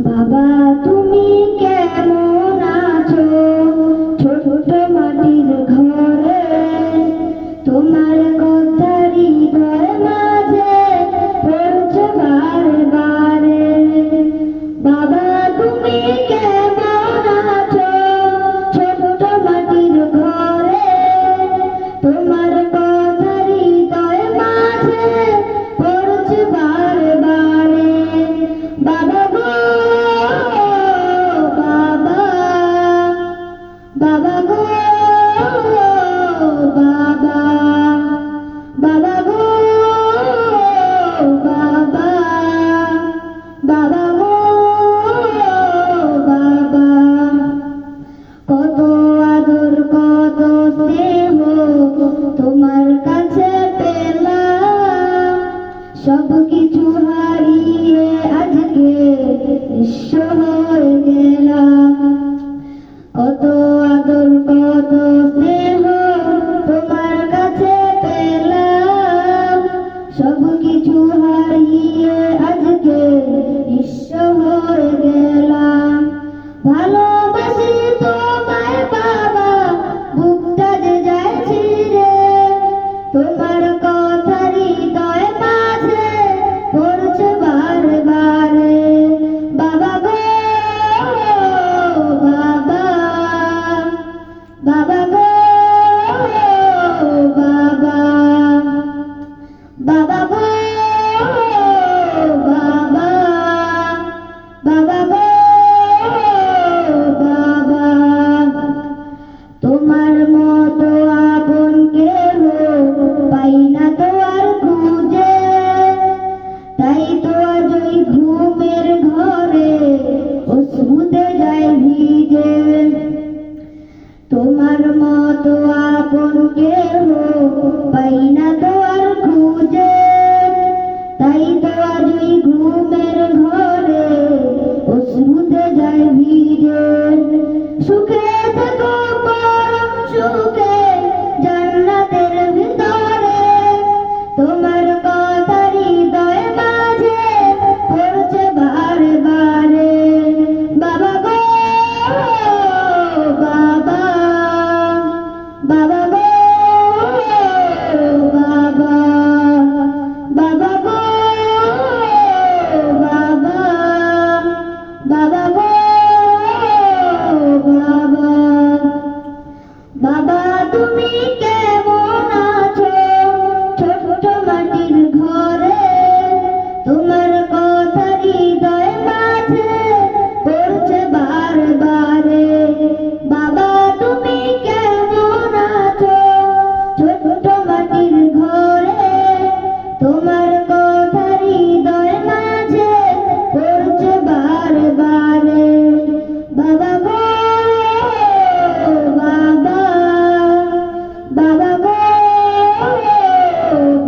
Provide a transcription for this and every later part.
বাবা তুমি কেমন আছো ছোট মাটির ঘরে তোমার কথা হৃদয় মাঝে পড়ছে বারে বারে বাবা তুমি কেমন আছো ছোট মাটির ঘরে তোমার কথা হৃদয় মাঝে পড়ছে বারে বারে বাবা গো বাবা বাবা গো বাবা বাবা গো বাবা বাবা গো বাবা কত আদর কত স্নেহ তোমার কাছে পেলাম সবকিছু হারিয়ে আজকে নিঃস্ব হয়ে গেলাম কত আদর কত স্নেহ তোমার কাছে পেলাম সবকিছু হারিয়ে আজকে নিঃস্ব হয়ে গেলাম ভালোবাসি তোমায় বাবা বুকটা যে যায় ছিঁড়ে তোমার কথা হৃদয় মাঝে পড়ছে বারে বারে বাবা গো বাবা বাবা গো বাবা বাবা গো বাবা বাবা গো বাবা তোমার মতো আপন কেহ পাই না তো আর খুঁজে তাই তো আজ ওই ঘুমের ঘরে অশ্রুতে যায় ভিজে তোমার মতো আপন কেহ পাই না তো আর খুঁজে তাই তো আজ ওই ঘুমের ঘরে অশ্রুতে যায় ভিজে সুখে থাকো পরম সুখে জান্নাতের ভিতরে তোমার কথা হৃদয় মাঝে পড়ছে বারে বারে বাবা গো বাবা বাবা গো বাবা বাবা গো বাবা বাবা গো বাবা বাবা তুমি কেমন আছো ছোট মাটির ঘরে তোমার কথা হৃদয় মাঝে পড়ছে বারে বারে বাবা তুমি কেমন আছো ছোট মাটির ঘরে তোমার কথা হৃদয় মাঝে পড়ছে বারে বারে বাবা গো বাবা বাবা গো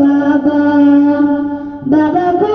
বাবা বাবা গো